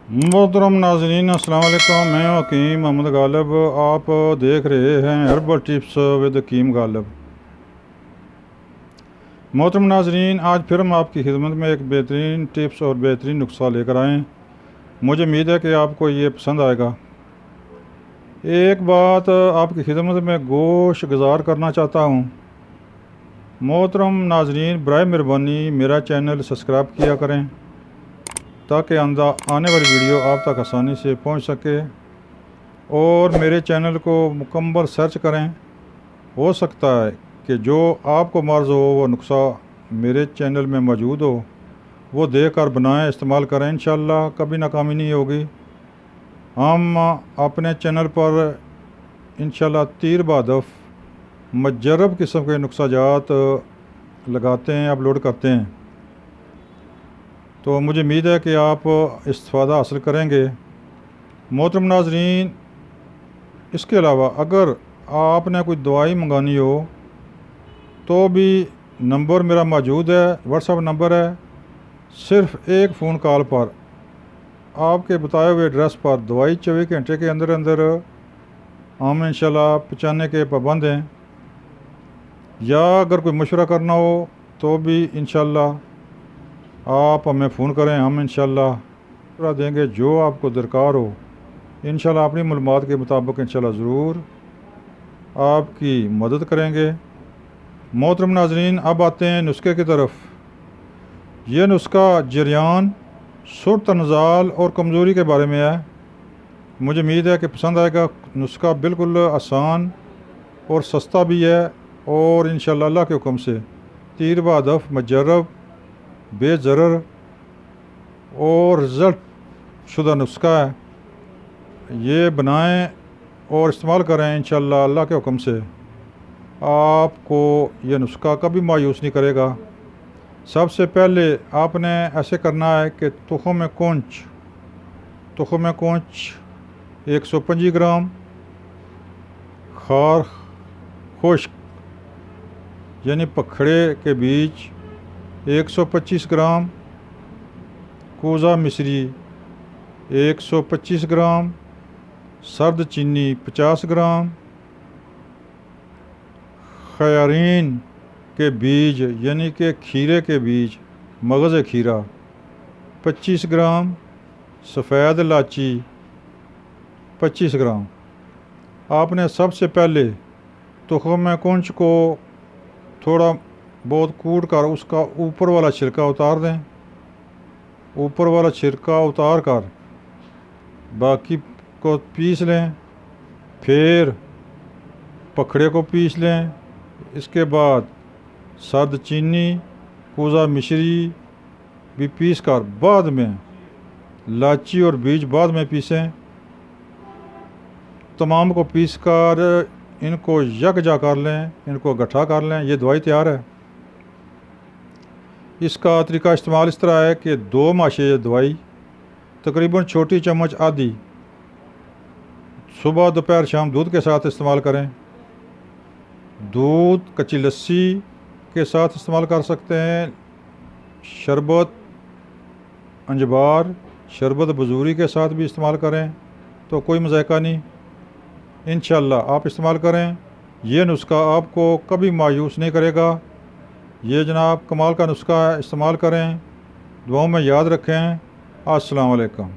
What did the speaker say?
मोहतरम नाज़रीन अस्सलाम वालेकुम। मैं हकीम मोहम्मद गालिब, आप देख रहे हैं हर्बल टिप्स विद हकीम गालिब। मोहतरम नाज़रीन, आज फिर हम आपकी खिदमत में एक बेहतरीन टिप्स और बेहतरीन नुस्खा लेकर आएँ। मुझे उम्मीद है कि आपको ये पसंद आएगा। एक बात आपकी खिदमत में गोश गुजार करना चाहता हूँ। मोहतरम नाज़रीन, बराए मेहरबानी मेरा चैनल सब्सक्राइब किया करें ताकि आने वाली वीडियो आप तक आसानी से पहुंच सके, और मेरे चैनल को मुकम्मल सर्च करें। हो सकता है कि जो आपको मर्ज़ हो वो नुस्खा मेरे चैनल में मौजूद हो, वो देखकर बनाएं, इस्तेमाल करें। इंशाअल्लाह कभी नाकामी नहीं होगी। हम अपने चैनल पर इंशाअल्लाह तीर बहदफ़ मुजर्रब किस्म के नुस्खा जात लगाते हैं, अपलोड करते हैं। तो मुझे उम्मीद है कि आप इस्तिफ़ादा हासिल करेंगे। मोहतरम नाज़रीन, इसके अलावा अगर आपने कोई दवाई मंगानी हो तो भी नंबर मेरा मौजूद है, व्हाट्सएप नंबर है। सिर्फ़ एक फ़ोन कॉल पर आपके बताए हुए एड्रेस पर दवाई 24 घंटे के अंदर अंदर हम इंशाल्लाह पहुँचाने के पाबंद हैं। या अगर कोई मशवरा करना हो तो भी इंशाल्लाह आप हमें फ़ोन करें, हम इंशाल्लाह मशवरा देंगे जो आपको दरकार हो। इंशाल्लाह अपनी मालूमात के मुताबिक इंशाल्लाह ज़रूर आपकी मदद करेंगे। मोहतरम नाज़रीन, अब आते हैं नुस्खे की तरफ। यह नुस्खा जरियान, सुर्त नज़ाल और कमज़ोरी के बारे में है। मुझे उम्मीद है कि पसंद आएगा। नुस्खा बिल्कुल आसान और सस्ता भी है, और इंशाल्लाह अल्लाह के हुक्म से तीर बहदफ़ मुजर्रब बेज़रर और रिज़ल्ट शुदा नुस्खा है। ये बनाएं और इस्तेमाल करें, इंशाअल्लाह अल्लाह के हुक्म से आपको यह नुस्खा कभी मायूस नहीं करेगा। सबसे पहले आपने ऐसे करना है कि तुख़्म कोंच 125 ग्राम, खार खुश्क यानी पखड़े के बीज 125 ग्राम, कोज़ा मिश्री 125 ग्राम, सर्द चीनी 50 ग्राम, खयारीन के बीज यानी कि खीरे के बीज मगज़ खीरा 25 ग्राम, सफ़ेद इलायची 25 ग्राम। आपने सबसे पहले तुख़्म कोंच को थोड़ा बहुत कूट कर उसका ऊपर वाला छिलका उतार दें। ऊपर वाला छिलका उतार कर बाकी को पीस लें। फिर पखड़े को पीस लें। इसके बाद सर्द चीनी, कोज़ा मिश्री भी पीस कर बाद में इलायची और बीज बाद में पीसें। तमाम को पीस कर इनको यकजा कर लें, इनको गट्ठा कर लें। ये दवाई तैयार है। इसका तरीका इस्तेमाल इस तरह है कि 2 माशे दवाई तकरीबन छोटी चम्मच आधी सुबह दोपहर शाम दूध के साथ इस्तेमाल करें। दूध कच्ची लस्सी के साथ इस्तेमाल कर सकते हैं। शरबत अंजबार, शरबत बजूरी के साथ भी इस्तेमाल करें तो कोई मज़ायका नहीं। इंशाअल्लाह आप इस्तेमाल करें, ये नुस्खा आपको कभी मायूस नहीं करेगा। ये जनाब कमाल का नुस्खा है, इस्तेमाल करें। दुआओं में याद रखें। अस्सलाम वालेकुम।